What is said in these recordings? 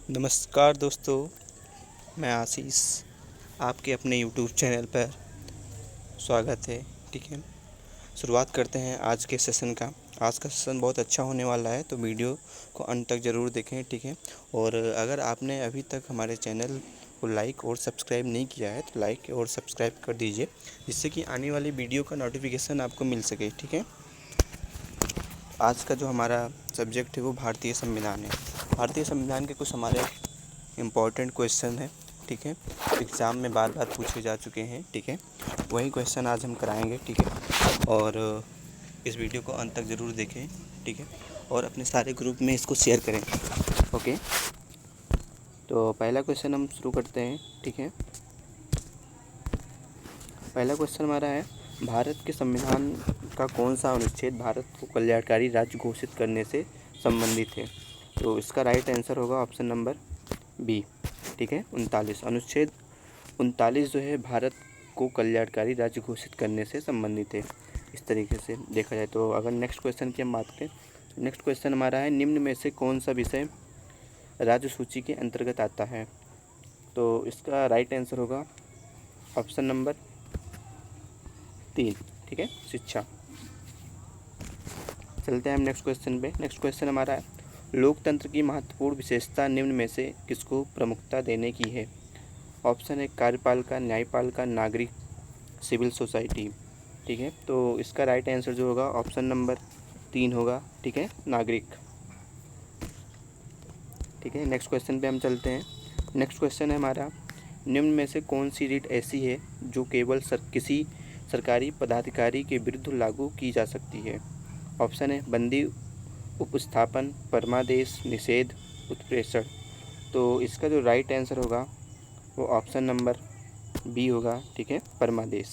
नमस्कार दोस्तों, मैं आशीष आपके अपने यूट्यूब चैनल पर स्वागत है। ठीक है, शुरुआत करते हैं आज के सेशन का। आज का सेशन बहुत अच्छा होने वाला है, तो वीडियो को अंत तक ज़रूर देखें। ठीक है, और अगर आपने अभी तक हमारे चैनल को लाइक और सब्सक्राइब नहीं किया है तो लाइक और सब्सक्राइब कर दीजिए, जिससे कि आने वाली वीडियो का नोटिफिकेशन आपको मिल सके। ठीक है, आज का जो हमारा सब्जेक्ट है वो भारतीय संविधान है। भारतीय संविधान के कुछ हमारे इम्पॉर्टेंट क्वेश्चन है। ठीक है, एग्ज़ाम में बार बार पूछे जा चुके हैं। ठीक है, वही क्वेश्चन आज हम कराएंगे। ठीक है, और इस वीडियो को अंत तक ज़रूर देखें। ठीक है, और अपने सारे ग्रुप में इसको शेयर करें। ओके, तो पहला क्वेश्चन हम शुरू करते हैं। ठीक है, पहला क्वेश्चन हमारा है, भारत के संविधान का कौन सा अनुच्छेद भारत को कल्याणकारी राज्य घोषित करने से संबंधित है? तो इसका राइट आंसर होगा ऑप्शन नंबर बी। ठीक है, 39 अनुच्छेद 39 जो है भारत को कल्याणकारी राज्य घोषित करने से संबंधित है। इस तरीके से देखा जाए तो अगर नेक्स्ट क्वेश्चन की हम बात करें, नेक्स्ट क्वेश्चन हमारा है, निम्न में से कौन सा विषय राज्य सूची के अंतर्गत आता है? तो इसका राइट आंसर होगा ऑप्शन नंबर 3। ठीक है, शिक्षा। चलते हैं हम नेक्स्ट क्वेश्चन पे। नेक्स्ट क्वेश्चन हमारा है, लोकतंत्र की महत्वपूर्ण विशेषता निम्न में से किसको प्रमुखता देने की है? ऑप्शन है कार्यपालिका, न्यायपालिका, नागरिक, सिविल सोसाइटी। ठीक है, तो इसका राइट आंसर जो होगा ऑप्शन नंबर 3 होगा। ठीक है, नागरिक। ठीक है, नेक्स्ट क्वेश्चन पे हम चलते हैं। नेक्स्ट क्वेश्चन है हमारा, निम्न में से कौन सी रीट ऐसी है जो केवल किसी सरकारी पदाधिकारी के विरुद्ध लागू की जा सकती है? ऑप्शन है बंदी, उपस्थापन, परमादेश, निषेध, उत्प्रेषण। तो इसका जो राइट आंसर होगा वो ऑप्शन नंबर बी होगा। ठीक है, परमादेश।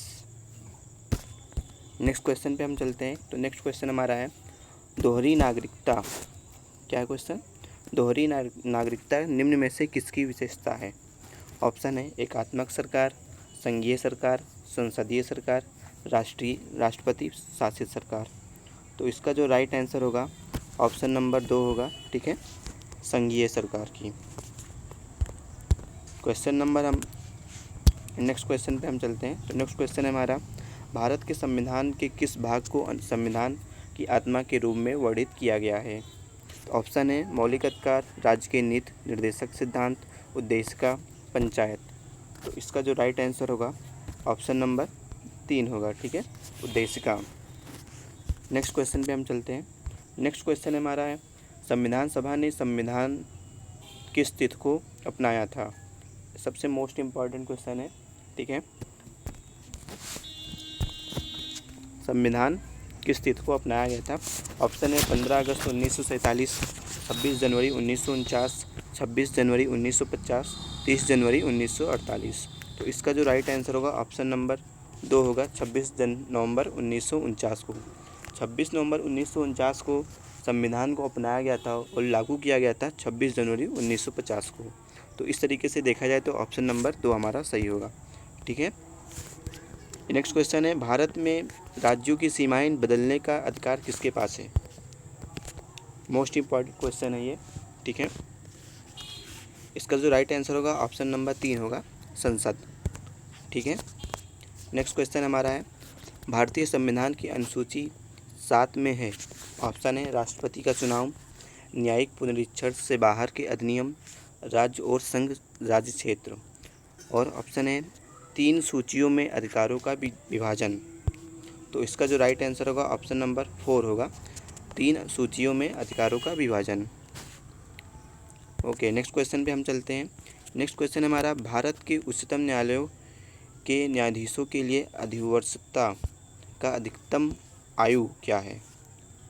नेक्स्ट क्वेश्चन पे हम चलते हैं। तो नेक्स्ट क्वेश्चन हमारा है, दोहरी नागरिकता। क्या है क्वेश्चन? दोहरी नागरिकता निम्न में से किसकी विशेषता है? ऑप्शन है एकात्मक सरकार, संघीय सरकार, संसदीय सरकार, राष्ट्रपति शासित सरकार। तो इसका जो राइट आंसर होगा ऑप्शन नंबर 2 होगा। ठीक है, संघीय सरकार की। क्वेश्चन नंबर हम नेक्स्ट क्वेश्चन पे हम चलते हैं। तो नेक्स्ट क्वेश्चन है हमारा, भारत के संविधान के किस भाग को संविधान की आत्मा के रूप में वर्णित किया गया है? तो ऑप्शन है मौलिक अधिकार, राज्य के नीति, निर्देशक सिद्धांत, उद्देशिका, पंचायत। तो इसका जो राइट आंसर होगा ऑप्शन नंबर 3 होगा। ठीक है, उद्देशिका। नेक्स्ट क्वेश्चन पे हम चलते हैं। नेक्स्ट क्वेश्चन हमारा है, संविधान सभा ने संविधान किस तिथि को अपनाया था? सबसे मोस्ट इम्पॉर्टेंट क्वेश्चन है। ठीक है, संविधान किस तिथि को अपनाया गया था? ऑप्शन है 15 अगस्त 1947, 26 जनवरी 1949, 26 जनवरी 1950, 30 जनवरी 1948। तो इसका जो राइट आंसर होगा ऑप्शन नंबर 2 होगा, 26 नवंबर 1949 को। 26 नवंबर 1949 को संविधान को अपनाया गया था और लागू किया गया था 26 जनवरी 1950 को। तो इस तरीके से देखा जाए तो ऑप्शन नंबर 2 हमारा सही होगा। ठीक है, नेक्स्ट क्वेश्चन है, भारत में राज्यों की सीमाएं बदलने का अधिकार किसके पास है? मोस्ट इम्पॉर्टेंट क्वेश्चन है ये। ठीक है, इसका जो राइट आंसर होगा ऑप्शन नंबर 3 होगा, संसद। ठीक है, नेक्स्ट क्वेश्चन हमारा है, भारतीय संविधान की अनुसूची 7 में है। ऑप्शन है राष्ट्रपति का चुनाव, न्यायिक पुनरीक्षण से बाहर के अधिनियम, राज्य और संघ राज्य क्षेत्र, और ऑप्शन है 3 सूचियों में अधिकारों का विभाजन। तो इसका जो राइट आंसर होगा ऑप्शन नंबर 4 होगा, 3 सूचियों में अधिकारों का विभाजन। ओके, नेक्स्ट क्वेश्चन पे हम चलते हैं। नेक्स्ट क्वेश्चन हमारा, भारत के उच्चतम न्यायालयों के न्यायाधीशों के लिए अधिवर्षता का अधिकतम आयु क्या है?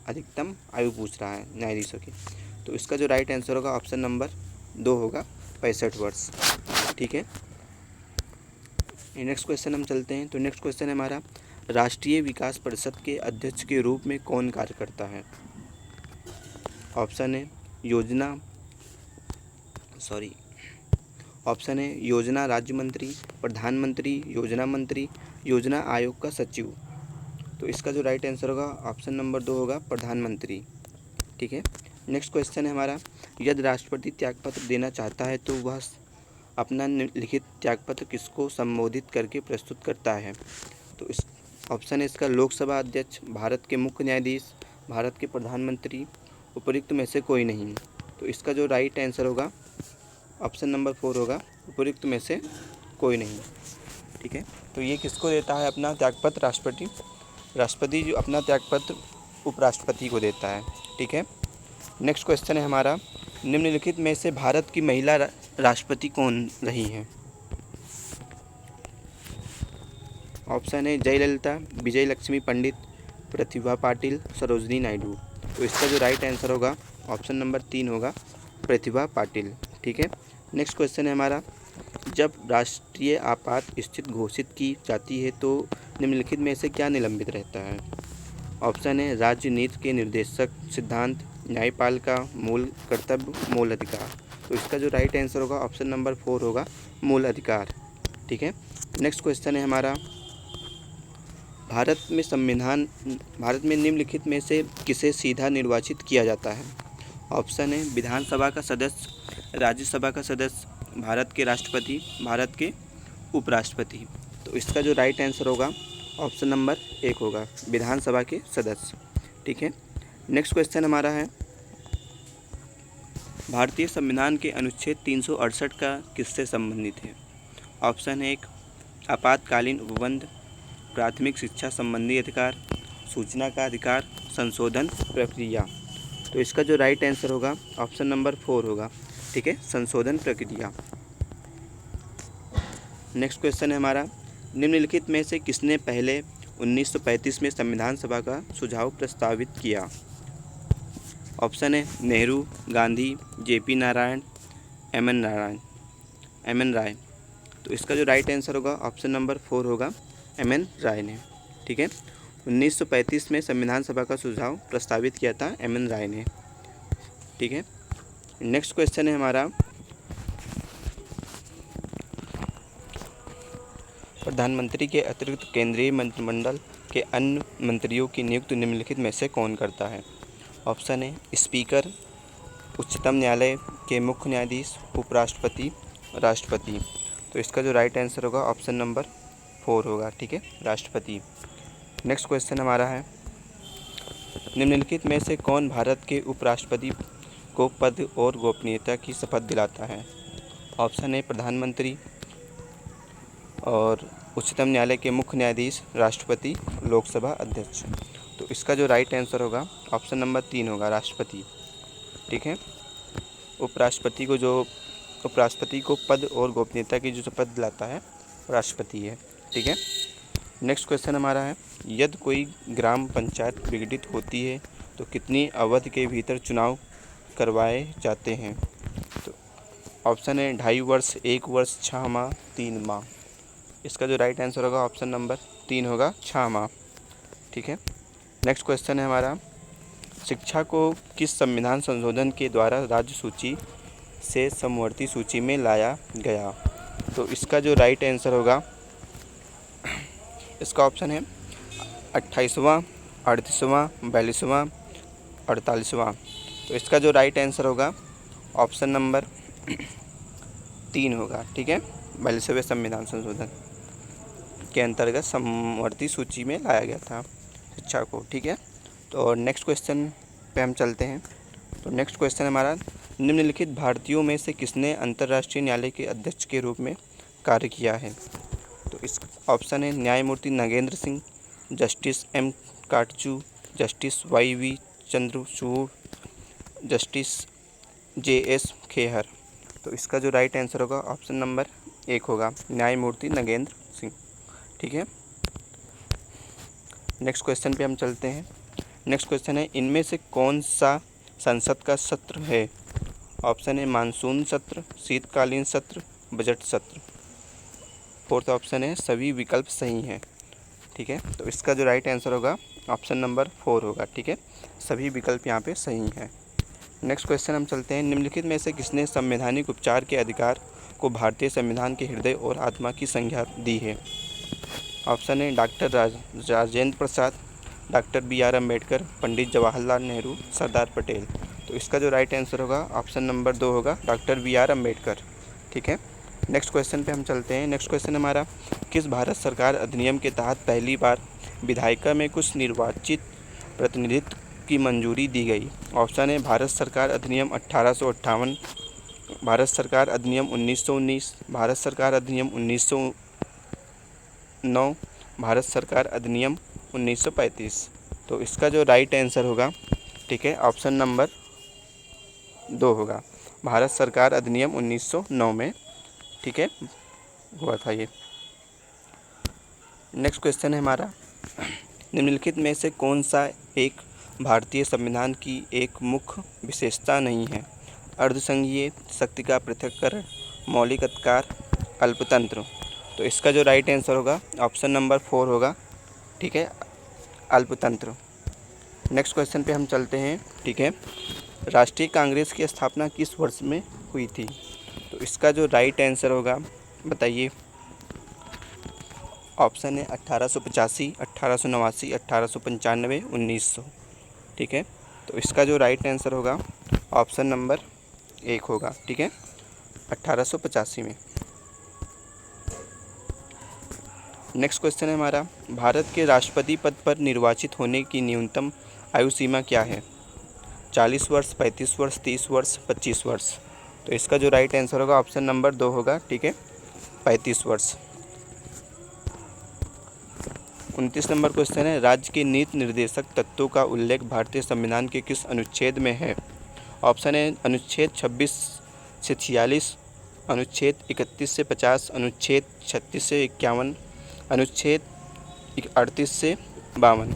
अधिकतम आयु पूछ रहा है न्यायाधीशों की। तो इसका जो राइट आंसर होगा ऑप्शन नंबर 2 होगा, 65 वर्ष। ठीक है, नेक्स्ट क्वेश्चन हम चलते हैं। तो नेक्स्ट क्वेश्चन है हमारा, राष्ट्रीय विकास परिषद के अध्यक्ष के रूप में कौन कार्य करता है? ऑप्शन है योजना राज्य मंत्री, प्रधानमंत्री, योजना मंत्री, योजना आयोग का सचिव। तो इसका जो राइट आंसर होगा ऑप्शन नंबर 2 होगा, प्रधानमंत्री। ठीक है, नेक्स्ट क्वेश्चन है हमारा, यदि राष्ट्रपति त्यागपत्र देना चाहता है तो वह अपना लिखित त्यागपत्र किसको संबोधित करके प्रस्तुत करता है? तो इस ऑप्शन है इसका लोकसभा अध्यक्ष, भारत के मुख्य न्यायाधीश, भारत के प्रधानमंत्री, उपयुक्त में से कोई नहीं। तो इसका जो राइट आंसर होगा ऑप्शन नंबर 4 होगा, उपयुक्त में से कोई नहीं। ठीक है, तो ये किसको देता है अपना त्यागपत्र? राष्ट्रपति। राष्ट्रपति जो अपना त्यागपत्र उपराष्ट्रपति को देता है। ठीक है, नेक्स्ट क्वेश्चन है हमारा, निम्नलिखित में से भारत की महिला राष्ट्रपति कौन रही हैं? ऑप्शन है जयललिता, विजय लक्ष्मी पंडित, प्रतिभा पाटिल, सरोजिनी नायडू। तो इसका जो राइट आंसर होगा ऑप्शन नंबर 3 होगा, प्रतिभा पाटिल। ठीक है, नेक्स्ट क्वेश्चन है हमारा, जब राष्ट्रीय आपात स्थिति घोषित की जाती है तो निम्नलिखित में से क्या निलंबित रहता है? ऑप्शन है राज्य नीति के निर्देशक सिद्धांत, न्यायपालिका, मूल कर्तव्य, मूल अधिकार। तो इसका जो राइट आंसर होगा ऑप्शन नंबर 4 होगा, मूल अधिकार। ठीक है, नेक्स्ट क्वेश्चन है हमारा, भारत में निम्नलिखित में से किसे सीधा निर्वाचित किया जाता है? ऑप्शन है विधानसभा का सदस्य, राज्यसभा का सदस्य, भारत के राष्ट्रपति, भारत के उपराष्ट्रपति। तो इसका जो राइट आंसर होगा ऑप्शन नंबर 1 होगा, विधानसभा के सदस्य। ठीक है, नेक्स्ट क्वेश्चन हमारा है, भारतीय संविधान के अनुच्छेद 368 का किससे संबंधित है? ऑप्शन है 1 आपातकालीन उपबंध, प्राथमिक शिक्षा संबंधी अधिकार, सूचना का अधिकार, संशोधन प्रक्रिया। तो इसका जो राइट आंसर होगा ऑप्शन नंबर 4 होगा। ठीक है, संशोधन प्रक्रिया। नेक्स्ट क्वेश्चन है हमारा, निम्नलिखित में से किसने पहले 1935 में संविधान सभा का सुझाव प्रस्तावित किया? ऑप्शन है Nehru, Gandhi, JP Narayan, M N Roy. तो इसका जो राइट आंसर होगा ऑप्शन नंबर 4 होगा, एम एन राय ने। ठीक है, 1935 में संविधान सभा का सुझाव प्रस्तावित किया था एम एन राय ने। ठीक है, नेक्स्ट क्वेश्चन है हमारा, प्रधानमंत्री के अतिरिक्त केंद्रीय मंत्रिमंडल के अन्य मंत्रियों की नियुक्ति निम्नलिखित में से कौन करता है? ऑप्शन है स्पीकर, उच्चतम न्यायालय के मुख्य न्यायाधीश, उपराष्ट्रपति, राष्ट्रपति। तो इसका जो राइट आंसर होगा ऑप्शन नंबर 4 होगा। ठीक है, राष्ट्रपति। नेक्स्ट क्वेश्चन हमारा है, निम्नलिखित में से कौन भारत के उपराष्ट्रपति को पद और गोपनीयता की शपथ दिलाता है? ऑप्शन है प्रधानमंत्री, और उच्चतम न्यायालय के मुख्य न्यायाधीश, राष्ट्रपति, लोकसभा अध्यक्ष। तो इसका जो राइट आंसर होगा ऑप्शन नंबर 3 होगा, राष्ट्रपति। ठीक है, उपराष्ट्रपति को पद और गोपनीयता की जो शपथ दिलाता है राष्ट्रपति है। ठीक है, नेक्स्ट क्वेश्चन हमारा है, यदि कोई ग्राम पंचायत विघटित होती है तो कितनी अवधि के भीतर चुनाव करवाए जाते हैं? तो ऑप्शन है 2.5 वर्ष, 1 वर्ष, 6 माह, 3 माह। इसका जो राइट आंसर होगा ऑप्शन नंबर 3 होगा, 6 माह। ठीक है, नेक्स्ट क्वेश्चन है हमारा, शिक्षा को किस संविधान संशोधन के द्वारा राज्य सूची से समवर्ती सूची में लाया गया? तो इसका जो राइट आंसर होगा, इसका ऑप्शन है 28वां, 38वां, 42वां, 48वां। तो इसका जो राइट आंसर होगा ऑप्शन नंबर 3 होगा। ठीक है, 42वें संविधान संशोधन के अंतर्गत समवर्ती सूची में लाया गया था शिक्षा को। ठीक है, तो नेक्स्ट क्वेश्चन पे हम चलते हैं। तो नेक्स्ट क्वेश्चन हमारा, निम्नलिखित भारतीयों में से किसने अंतर्राष्ट्रीय न्यायालय के अध्यक्ष के रूप में कार्य किया है? तो इस ऑप्शन है न्यायमूर्ति Nagendra Singh, justice M Katju, justice Y Chandrachud, justice JS Khehar. तो इसका जो राइट आंसर होगा ऑप्शन नंबर 1 होगा, न्यायमूर्ति नागेंद्र सिंह। ठीक है, नेक्स्ट क्वेश्चन पे हम चलते हैं। नेक्स्ट क्वेश्चन है, इनमें से कौन सा संसद का सत्र है? ऑप्शन है मानसून सत्र, शीतकालीन सत्र, बजट सत्र। फोर्थ ऑप्शन है सभी विकल्प सही हैं। ठीक है, तो इसका जो राइट आंसर होगा ऑप्शन नंबर 4 होगा। ठीक है, सभी विकल्प यहाँ पे सही हैं। नेक्स्ट क्वेश्चन हम चलते हैं, निम्नलिखित में से किसने संवैधानिक उपचार के अधिकार को भारतीय संविधान के हृदय और आत्मा की संज्ञा दी है? ऑप्शन है doctor Rajendra Prasad, doctor BR Ambedkar, Pandit Jawaharlal Nehru, Sardar Patel. तो इसका जो राइट आंसर होगा ऑप्शन नंबर 2 होगा, डॉक्टर BR अम्बेडकर। ठीक है, नेक्स्ट क्वेश्चन पे हम चलते हैं। नेक्स्ट क्वेश्चन हमारा, किस भारत सरकार अधिनियम के तहत पहली बार विधायिका में कुछ निर्वाचित प्रतिनिधित्व की मंजूरी दी गई? ऑप्शन है भारत सरकार अधिनियम 1858, भारत सरकार अधिनियम 1919, भारत सरकार अधिनियम 1909, भारत सरकार अधिनियम 1935। तो इसका जो राइट आंसर होगा, ठीक है, ऑप्शन नंबर 2 होगा, भारत सरकार अधिनियम 1909 में, ठीक है, हुआ था ये। नेक्स्ट क्वेश्चन है हमारा, निम्नलिखित में से कौन सा एक भारतीय संविधान की एक मुख्य विशेषता नहीं है? अर्धसंघीय, शक्ति का पृथक्करण, मौलिक अधिकार, अल्पतंत्र। तो इसका जो राइट आंसर होगा ऑप्शन नंबर 4 होगा, ठीक है, अल्पतंत्र। नेक्स्ट क्वेश्चन पे हम चलते हैं। ठीक है, राष्ट्रीय कांग्रेस की स्थापना किस वर्ष में हुई थी? तो इसका जो राइट आंसर होगा, बताइए। ऑप्शन है 1885, 1889, 1895, 1900। ठीक है, तो इसका जो राइट आंसर होगा ऑप्शन नंबर 1 होगा, ठीक है, 1885 में। नेक्स्ट क्वेश्चन है हमारा, भारत के राष्ट्रपति पद पर निर्वाचित होने की न्यूनतम आयु सीमा क्या है? 40 वर्ष, 35 वर्ष, 30 वर्ष, 25 वर्ष। तो इसका जो राइट आंसर होगा ऑप्शन नंबर 2 होगा, ठीक है, 35 वर्ष। 29 नंबर क्वेश्चन है, राज्य के नीति निर्देशक तत्वों का उल्लेख भारतीय संविधान के किस अनुच्छेद में है? ऑप्शन है अनुच्छेद 26 से 46, अनुच्छेद 31 से 50, अनुच्छेद 36 से 51, अनुच्छेद 38 से 52।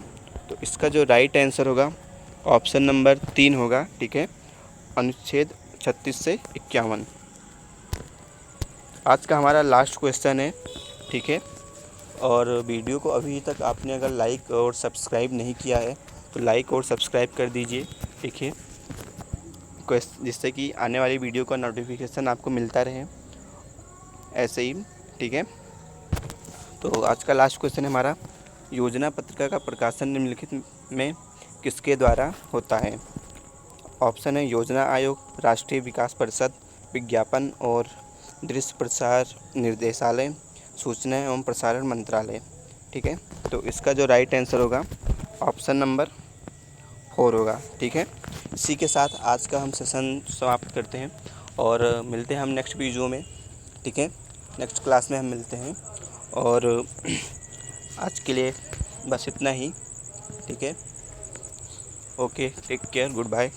तो इसका जो राइट आंसर होगा ऑप्शन नंबर 3 होगा, ठीक है, अनुच्छेद 36 से 51। आज का हमारा लास्ट क्वेश्चन है, ठीक है, और वीडियो को अभी तक आपने अगर लाइक और सब्सक्राइब नहीं किया है तो लाइक और सब्सक्राइब कर दीजिए, ठीक है, जिससे कि आने वाली वीडियो का नोटिफिकेशन आपको मिलता रहे ऐसे ही। ठीक है, तो आज का लास्ट क्वेश्चन है हमारा, योजना पत्रिका का प्रकाशन निम्नलिखित में किसके द्वारा होता है? ऑप्शन है योजना आयोग, राष्ट्रीय विकास परिषद, विज्ञापन और दृश्य प्रसार निर्देशालय, सूचना एवं प्रसारण मंत्रालय। ठीक है, तो इसका जो राइट आंसर होगा ऑप्शन नंबर 4 होगा। ठीक है, इसी के साथ आज का हम सेशन समाप्त करते हैं और मिलते हैं हम नेक्स्ट वीडियो में। ठीक है, नेक्स्ट क्लास में हम मिलते हैं और आज के लिए बस इतना ही। ठीक है, okay, take care, good bye.